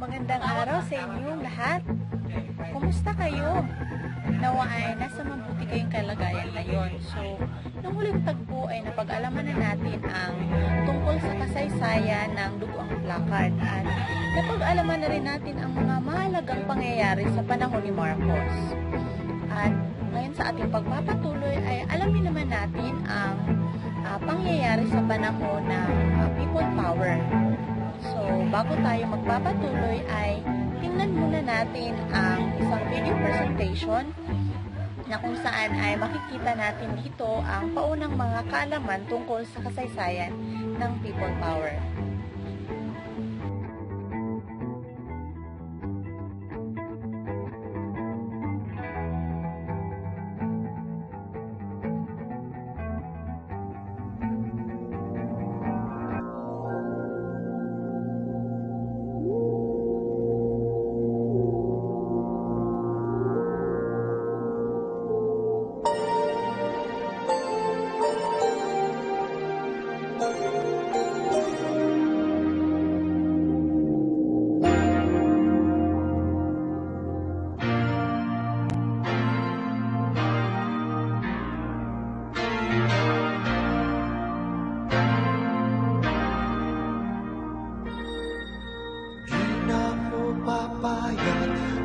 Magandang araw sa inyong lahat. Kumusta kayo? Nawa ay nasa mabuti kayong kalagayan ngayon. So, nung huling tagpo ay napag-alaman na natin ang tungkol sa kasaysayan ng Duguang Placard at napag-alaman na rin natin ang mga mahalagang pangyayari sa panahon ni Marcos. At ngayon sa ating pagpapatuloy ay alamin naman natin ang pangyayari sa panahon ng people power. So, bago tayo magpapatuloy ay tingnan muna natin ang isang video presentation na kung saan ay makikita natin dito ang paunang mga kaalaman tungkol sa kasaysayan ng people power.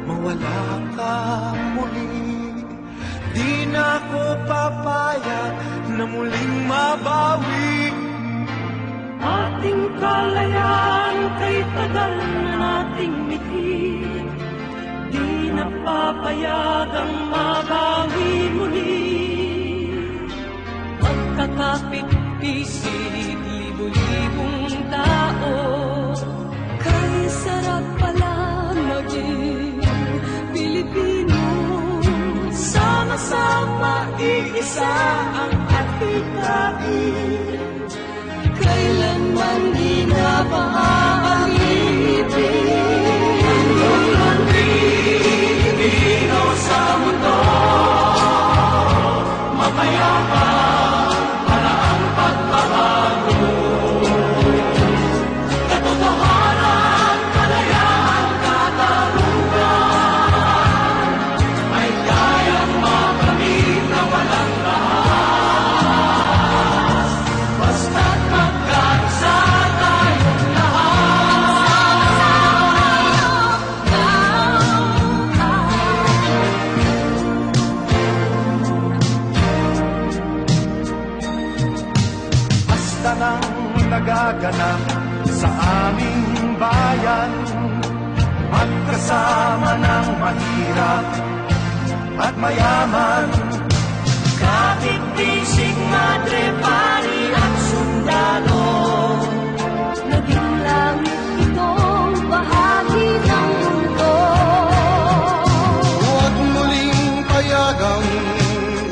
Mawala ka muli, di na ako papayag na muling mabawi. Ating kalayaan kay tagal na nating mitid, di na papayagang mabawi muli. Magkakapit-pisig, libo-libong tao, kay sarap pala maging Pilipino. Sama-sama iisa ang atikain, kailanman di na maaalitin. Ang Pilipino sa mundo, mapayapa para ang pagbabago. Katotohanan, kalayaan, katarungan ay kayang makamit na walang rahas. Basta't magkaisa tayong Basta nang nagaganap sa aming bayan, magkasama ng mahirap at mayaman. Kahit bisig, madre, pari at sundalo, naging langit itong bahagi ng mundo. Huwag muling payagang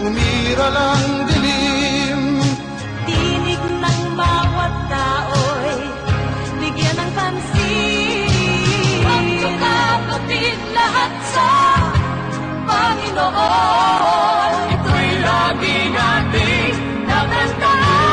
umiral ang dilim. Tinig ng bawat tao'y bigyan ng pansin. Magkakapatid lahat sa Panginoon, ito'y lagi nating natantaan.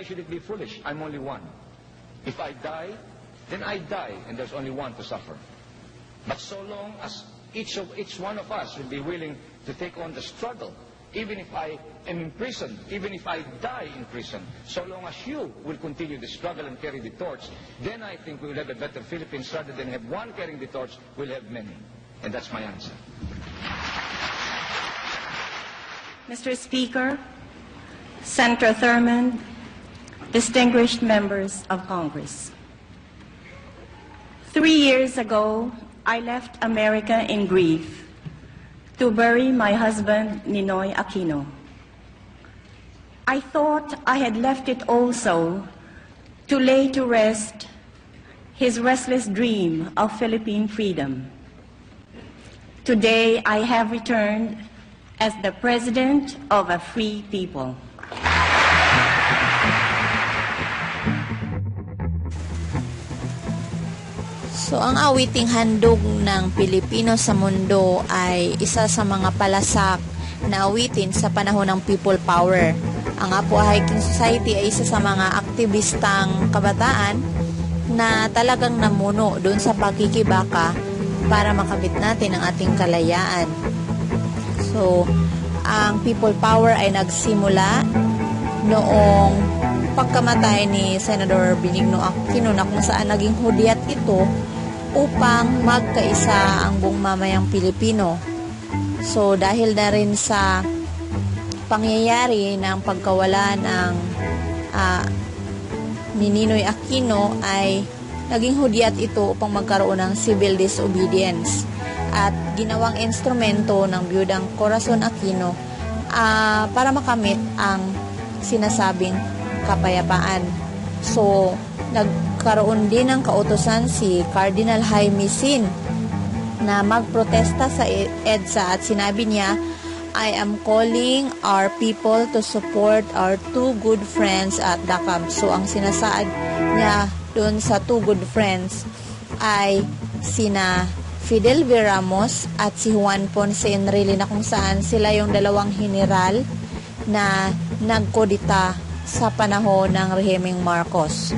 why should it be foolish? I'm only one. If I die, then I die, and there's only one to suffer. But so long as each one of us will be willing to take on the struggle, even if I am in prison, even if I die in prison, so long as you will continue the struggle and carry the torch, then I think we will have a better Philippines. Rather than have one carrying the torch, we'll have many. And that's my answer. Mr. Speaker, Senator Thurmond, distinguished members of Congress. 3 years ago, I left America in grief to bury my husband, Ninoy Aquino. I thought I had left it also to lay to rest his restless dream of Philippine freedom. Today, I have returned as the President of a free people. So, ang awiting handog ng Pilipino sa mundo ay isa sa mga palasak na awitin sa panahon ng People Power. Ang Apo Hiking Society ay isa sa mga aktivistang kabataan na talagang namuno doon sa pagkikibaka para makamit natin ang ating kalayaan. So, ang People Power ay nagsimula noong pagkamatay ni Senador Benigno Aquino na kung saan naging hudyat ito upang magkaisa ang buong mamayang Pilipino. So, dahil na rin sa pangyayari ng pagkawala ng ni Ninoy Aquino ay naging hudyat ito upang magkaroon ng civil disobedience at ginawang instrumento ng biyudang Corazon Aquino para makamit ang sinasabing kapayapaan. So, nagkaroon din ng kautusan si Cardinal Jaime Sin na magprotesta sa EDSA at sinabi niya, I am calling our people to support our two good friends at Dacab. So, ang sinasaad niya doon sa two good friends ay sina Fidel V. Ramos at si Juan Ponce Enrile na kung saan sila yung dalawang general na nagkodita sa panahon ng rehimeng Marcos.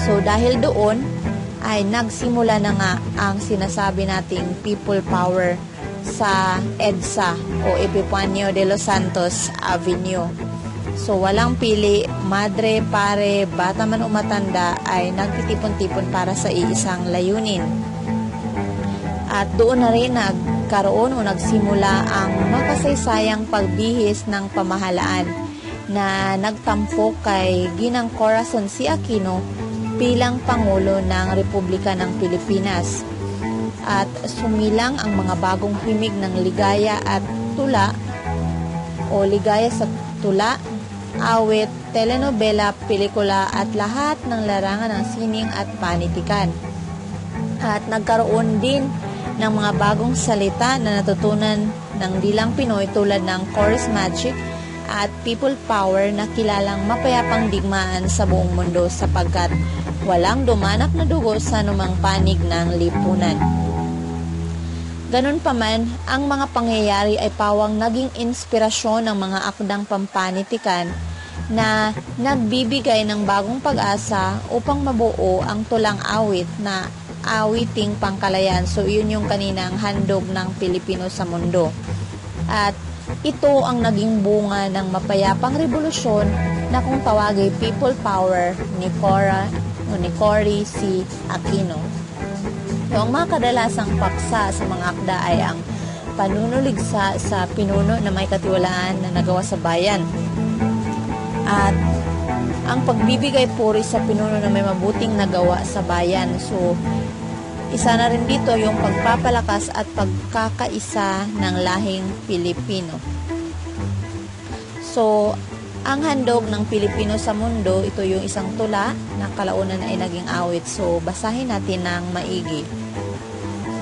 So dahil doon ay nagsimula na nga ang sinasabi nating People Power sa EDSA o Epifanio de los Santos Avenue. So walang pili, madre, pare, bata man o matanda ay nagtitipon-tipon para sa iisang layunin. At doon na rin nagkaroon o nagsimula ang makasaysayang pagbihis ng pamahalaan na nagtampo kay Ginang Corazon C. Aquino bilang Pangulo ng Republika ng Pilipinas. At sumilang ang mga bagong himig ng ligaya at tula o ligaya sa tula, awit, telenovela, pelikula at lahat ng larangan ng sining at panitikan. At nagkaroon din ng mga bagong salita na natutunan ng dilang Pinoy tulad ng chorus magic at people power na kilalang mapayapang digmaan sa buong mundo sapagkat walang dumanak na dugo sa anumang panig ng lipunan. Ganun pa man, ang mga pangyayari ay pawang naging inspirasyon ng mga akdang pampanitikan na nagbibigay ng bagong pag-asa upang mabuo ang tulang awit na awiting pangkalayaan. So, yun yung kaninang handog ng Pilipino sa mundo. At ito ang naging bunga ng mapayapang revolusyon na kung tawagay People Power ni Cory C. Aquino. So, ang mga kadalasang paksa sa mga akda ay ang panunuligsa sa pinuno na may katiwalaan na nagawa sa bayan. At ang pagbibigay puri sa pinuno na may mabuting nagawa sa bayan. So, isa na rin dito yung pagpapalakas at pagkakaisa ng lahing Pilipino. So, ang handog ng Pilipino sa mundo, ito yung isang tula na kalaunan ay naging awit. So, basahin natin ng maigi.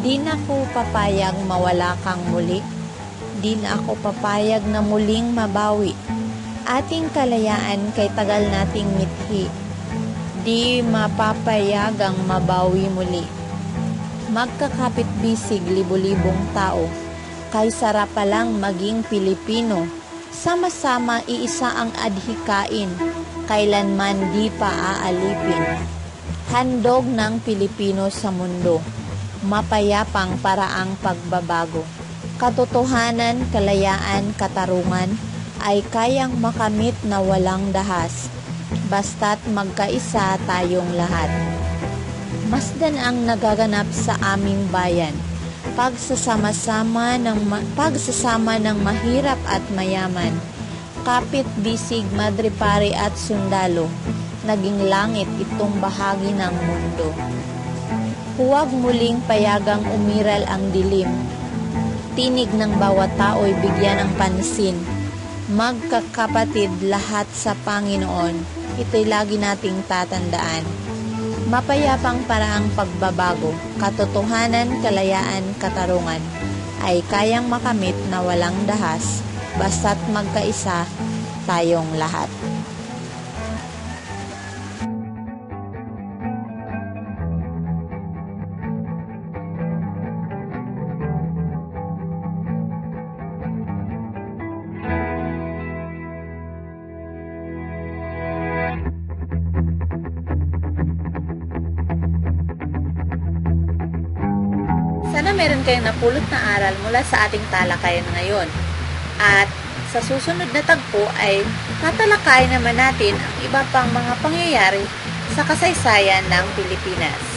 Di na ako papayag mawala kang muli. Di na ako papayag na muling mabawi. Ating kalayaan kay tagal nating mithi. Di mapapayagang mabawi muli. Magkakapit bisig libo-libong tao. Kay sarap palang maging Pilipino. Sama-sama iisa ang adhikain. kailanman di pa aalipin. Handog ng Pilipino sa mundo, mapayapang paraang pagbabago. Katotohanan, kalayaan, katarungan ay kayang makamit na walang dahas, basta't magkaisa tayong lahat. Masdan ang nagaganap sa aming bayan, pagsasama ng mahirap at mayaman, kapit bisig, madre pare at sundalo, naging langit itong bahagi ng mundo. Huwag muling payagang umiral ang dilim, tinig ng bawat tao'y bigyan ng pansin. Magkakapatid lahat sa Panginoon, ito'y lagi nating tatandaan. Mapayapang paraang pagbabago, katotohanan, kalayaan, katarungan, ay kayang makamit na walang dahas, basta't magkaisa tayong lahat. Sana meron kayong napulot na aral mula sa ating talakayan ngayon. At sa susunod na tagpo ay tatalakayin naman natin ang iba pang mga pangyayari sa kasaysayan ng Pilipinas.